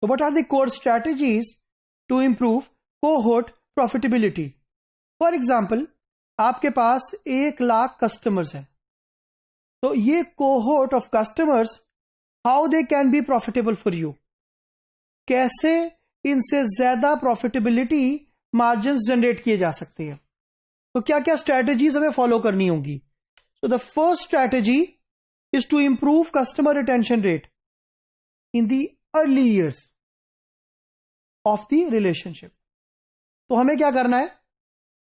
So what are the core strategies to improve cohort profitability? For example, आपके पास 1,00,000 customers हैं, तो ये cohort of customers how they can be profitable for you, कैसे इनसे ज्यादा profitability margin generate किए जा सकते हैं। तो क्या क्या स्ट्रैटेजीज हमें फॉलो करनी होगी? So the first strategy is to improve customer retention rate in the early years of the relationship. तो हमें क्या करना है?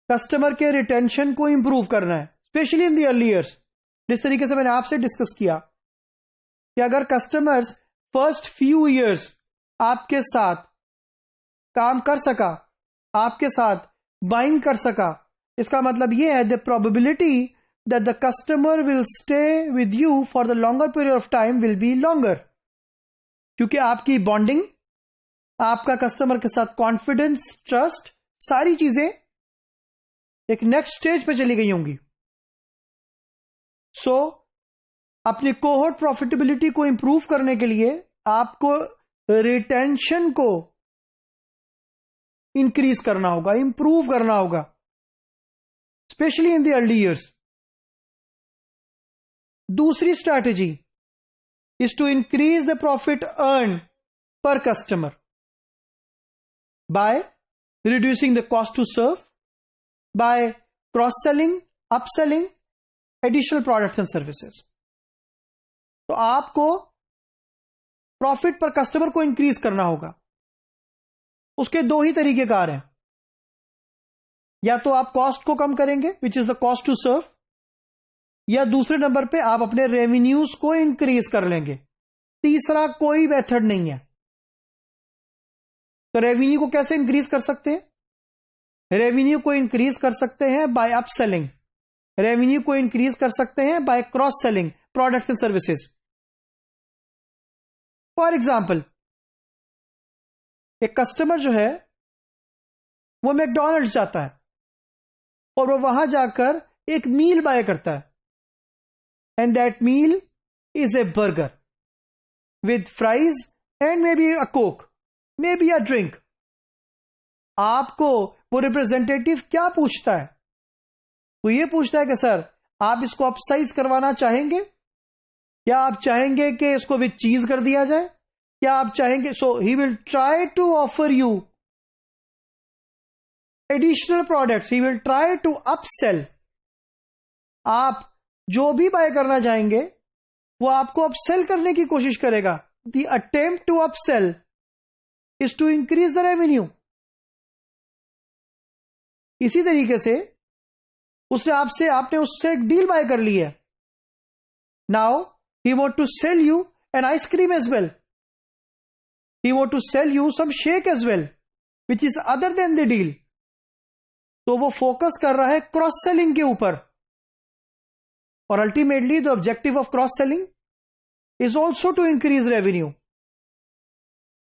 कस्टमर के रिटेंशन को इंप्रूव करना है, specially in the early years. जिस तरीके से मैंने आपसे डिस्कस किया कि अगर कस्टमर्स फर्स्ट फ्यू ईयर्स आपके साथ काम कर सका, आपके साथ बाइंग कर सका, इसका मतलब यह है the probability that the customer will stay with you for the longer period of time will be longer, क्योंकि आपकी बॉन्डिंग, आपका कस्टमर के साथ कॉन्फिडेंस, ट्रस्ट, सारी चीजें एक नेक्स्ट स्टेज पे चली गई होंगी। सो अपनी कोहोर्ट प्रॉफिटेबिलिटी को इंप्रूव करने के लिए आपको रिटेंशन को इंक्रीज करना होगा, इंप्रूव करना होगा, specially in the early years. दूसरी strategy is to increase the profit earn per customer by reducing the cost to serve, by cross selling, upselling, additional products and services. तो आपको profit पर customer को increase करना होगा। उसके दो ही तरीके कार हैं, या तो आप कॉस्ट को कम करेंगे which is the cost to serve, या दूसरे नंबर पे आप अपने रेवेन्यूज को इंक्रीज कर लेंगे। तीसरा कोई मेथड नहीं है। तो रेवेन्यू को कैसे इंक्रीज कर सकते हैं? रेवेन्यू को इंक्रीज कर सकते हैं बाय अपसेलिंग, रेवेन्यू को इंक्रीज कर सकते हैं bye cross selling products and services. For example, एक कस्टमर जो है वो मैकडॉनल्ड्स जाता है और वो वहां जाकर एक मील बाय करता है, and that meal is a burger with fries and maybe a coke, maybe a drink. आपको वो रिप्रेजेंटेटिव क्या पूछता है? वो ये पूछता है कि सर आप इसको अपसाइज करवाना चाहेंगे, क्या आप चाहेंगे कि इसको विद चीज कर दिया जाए, क्या आप चाहेंगे? So he will try to offer you additional products, he will try to upsell. आप जो भी बाय करना चाहेंगे वो आपको अपसेल करने की कोशिश करेगा। The attempt to upsell is to increase the revenue. इसी तरीके से आपने उससे एक डील बाय कर ली है। Now he want to sell you an ice cream as well, he want to sell you some shake as well which is other than the deal. तो वो फोकस कर रहा है क्रॉस सेलिंग के ऊपर, और ultimately the objective of cross selling is also to increase revenue.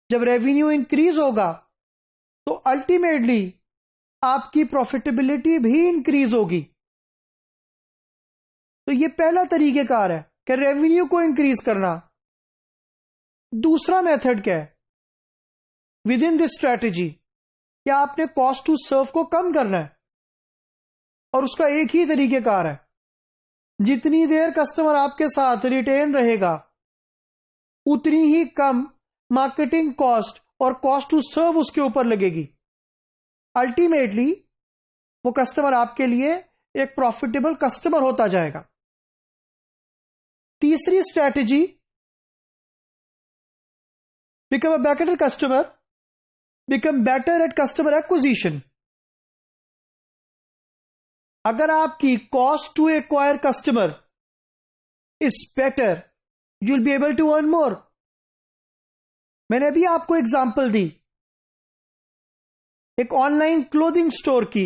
जब revenue increase होगा तो अल्टीमेटली आपकी प्रॉफिटेबिलिटी भी इंक्रीज होगी। तो ये पहला तरीकेकार है कि रेवेन्यू को इंक्रीज करना। दूसरा मेथड क्या है? विद इन दिस स्ट्रैटेजी क्या आपने कॉस्ट टू सर्व को कम करना है, और उसका एक ही तरीकेकार है। जितनी देर कस्टमर आपके साथ रिटेन रहेगा उतनी ही कम मार्केटिंग कॉस्ट और कॉस्ट टू सर्व उसके ऊपर लगेगी। अल्टीमेटली वो कस्टमर आपके लिए एक प्रॉफिटेबल कस्टमर होता जाएगा। तीसरी strategy, become a better customer, become better at customer acquisition. अगर आपकी cost to acquire customer is better, you will be able to earn more. मैंने अभी आपको एग्जांपल दी एक ऑनलाइन क्लोथिंग स्टोर की।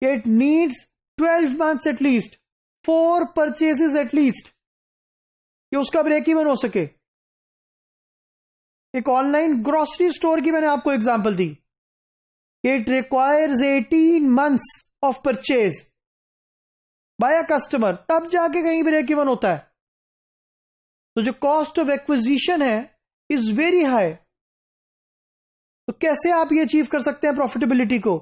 It needs 12 months at least, 4 purchases at least कि उसका ब्रेक इवन हो सके। एक ऑनलाइन ग्रोसरी स्टोर की मैंने आपको example the. It requires 18 months of purchase by a customer, तब जाके कहीं ब्रेक इवन होता है। तो जो कॉस्ट ऑफ एक्विजिशन है इज वेरी हाई, तो कैसे आप ये अचीव कर सकते हैं प्रॉफिटेबिलिटी को?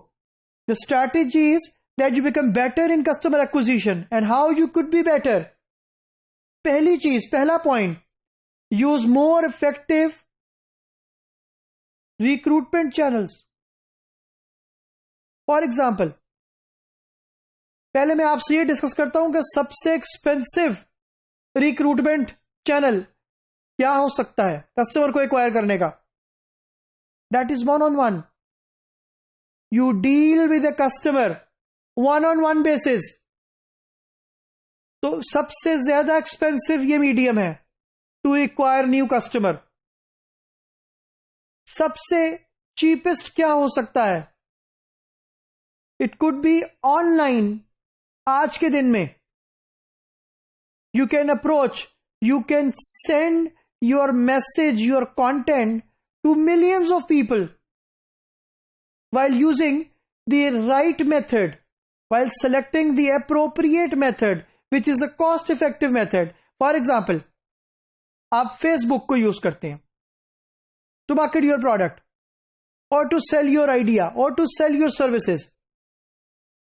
The strategy is that you become better in customer acquisition and how you could be better. पहली चीज, पहला point, use more effective recruitment channels. For example, पहले मैं आपसे ये डिस्कस करता हूं कि सबसे एक्सपेंसिव रिक्रूटमेंट चैनल क्या हो सकता है कस्टमर को एक्वायर करने का. That is one on one. You deal with a customer one on one basis. तो सबसे ज्यादा एक्सपेंसिव ये मीडियम है टू एक्वायर न्यू कस्टमर. सबसे चीपेस्ट क्या हो सकता है? It could be online. आज के दिन में you can approach, you can send your message, your content to millions of people while using the right method, while selecting the appropriate method, which is the cost effective method. For example, आप Facebook को use करते हैं to market your product or to sell your idea or to sell your services,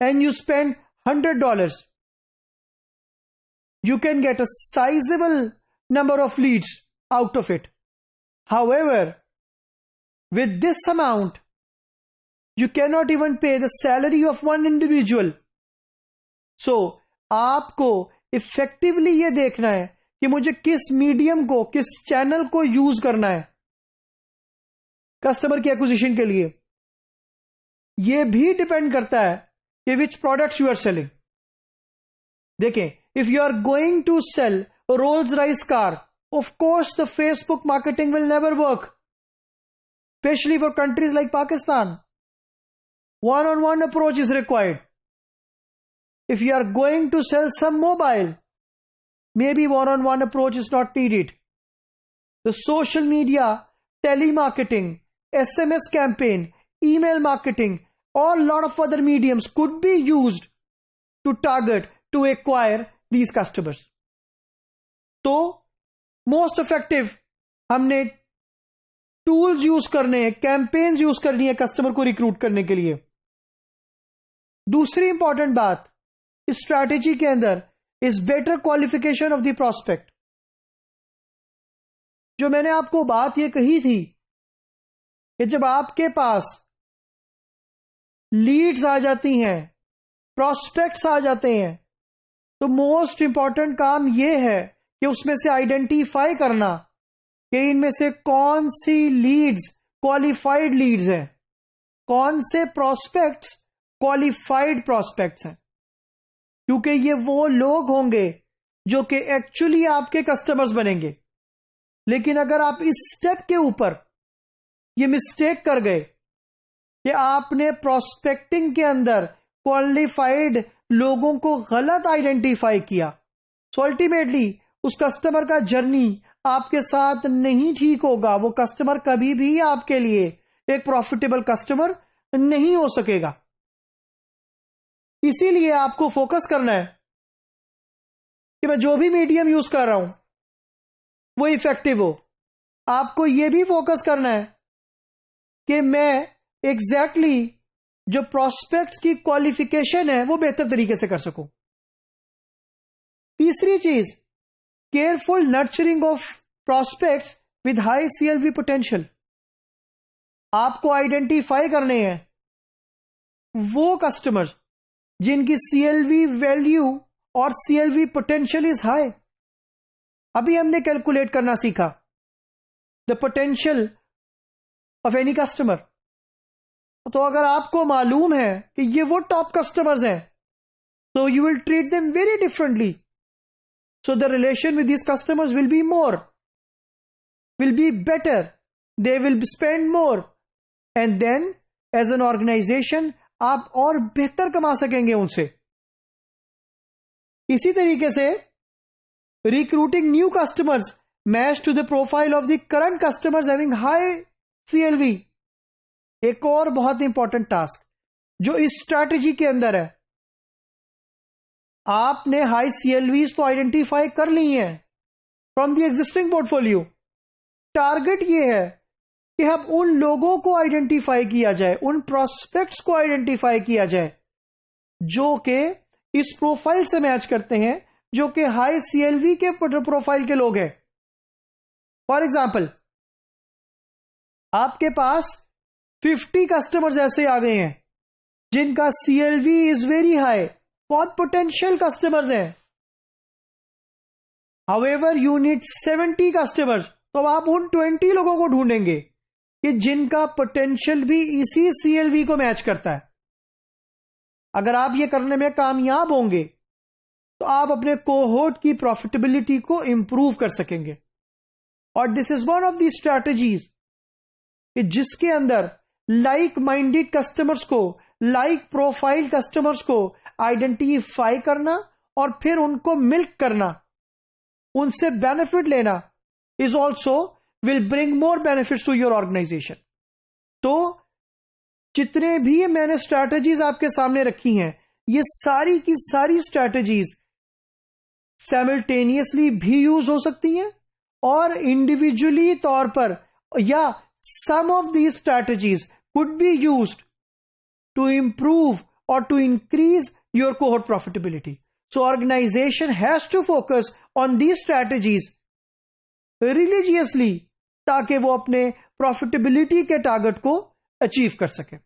and you spend $100. You can get a sizable number of leads out of it. However, with this amount, you cannot even pay the salary of one individual. So, आपको effectively ये देखना है कि मुझे किस medium को, किस channel को यूज करना है कस्टमर की एक्विजिशन के लिए. यह भी डिपेंड करता है कि which products you are selling. देखें, if you are going to sell Rolls Royce car, of course the Facebook marketing will never work, specially for countries like Pakistan. One-on-one approach is required. If you are going to sell some mobile, maybe one-on-one approach is not needed. The social media, telemarketing, SMS campaign, email marketing, or a lot of other mediums could be used to target, to acquire these customers. तो most effective हमने tools use करने हैं, campaigns use करनी है customer को recruit करने के लिए. दूसरी इंपॉर्टेंट बात इस स्ट्रैटेजी के अंदर is better qualification of the prospect. जो मैंने आपको बात यह कही थी कि जब आपके पास लीड्स आ जाती हैं, प्रोस्पेक्ट्स आ जाते हैं, तो मोस्ट इंपॉर्टेंट काम यह है कि उसमें से आइडेंटिफाई करना कि इनमें से कौन सी लीड्स क्वालिफाइड लीड्स हैं, कौन से प्रोस्पेक्ट्स क्वालिफाइड प्रोस्पेक्ट्स हैं. क्योंकि ये वो लोग होंगे जो कि एक्चुअली आपके कस्टमर्स बनेंगे. लेकिन अगर आप इस स्टेप के ऊपर ये मिस्टेक कर गए कि आपने प्रोस्पेक्टिंग के अंदर क्वालिफाइड लोगों को गलत आइडेंटिफाई किया, सो अल्टीमेटली उस कस्टमर का जर्नी आपके साथ नहीं ठीक होगा. वो कस्टमर कभी भी आपके लिए एक प्रॉफिटेबल कस्टमर नहीं हो सकेगा. इसीलिए आपको फोकस करना है कि मैं जो भी मीडियम यूज कर रहा हूं वो इफेक्टिव हो. आपको यह भी फोकस करना है कि मैं एग्जैक्टली जो प्रोस्पेक्ट्स की क्वालिफिकेशन है वो बेहतर तरीके से कर सकूं. तीसरी चीज, careful nurturing of prospects with high CLV potential. आपको आइडेंटिफाई करने हैं वो कस्टमर्स जिनकी CLV वैल्यू और CLV पोटेंशियल इज हाई. अभी हमने कैलकुलेट करना सीखा the potential of any customer. तो अगर आपको मालूम है कि ये वो टॉप कस्टमर्स हैं, तो you will treat them very differently. So the relation with these customers will be more, will be better. They will spend more. And then as an organization, आप और बेहतर कमा सकेंगे उनसे. इसी तरीके से recruiting new customers match to the profile of the current customers having high CLV. एक और बहुत इंपॉर्टेंट टास्क जो इस स्ट्रैटेजी के अंदर है, आपने हाई CLVs तो आइडेंटिफाई कर ली हैं from the existing portfolio. Target ये है कि हम उन लोगों को आइडेंटिफाई किया जाए, उन प्रोस्पेक्ट्स को आइडेंटिफाई किया जाए जो कि इस प्रोफाइल से मैच करते हैं, जो कि हाई CLV के प्रोफाइल के लोग हैं। फॉर एग्जाम्पल, आपके पास 50 कस्टमर्स ऐसे आ गए हैं जिनका CLV इज वेरी हाई, बहुत पोटेंशियल कस्टमर्स हैं। हाउएवर यू नीड 70 कस्टमर्स, तो आप उन 20 लोगों को ढूंढेंगे कि जिनका पोटेंशियल भी इसी CLV को मैच करता है। अगर आप ये करने में कामयाब होंगे तो आप अपने कोहोर्ट की प्रॉफिटेबिलिटी को इंप्रूव कर सकेंगे। और this is one of the strategies कि जिसके अंदर लाइक माइंडेड कस्टमर्स को, लाइक प्रोफाइल कस्टमर्स को आइडेंटिफाई करना और फिर उनको मिल्क करना, उनसे बेनिफिट लेना is also will bring more benefits to your organisation. तो जितने भी मैंने स्ट्रैटेजीज आपके सामने रखी हैं, ये सारी की सारी स्ट्रैटेजीज साइमल्टेनियसली भी यूज हो सकती हैं और इंडिविजुअली तौर पर, या some of these strategies could be used to improve or to increase your cohort profitability. So organization has to focus on these strategies religiously ताकि वो अपने profitability के टारगेट को अचीव कर सके।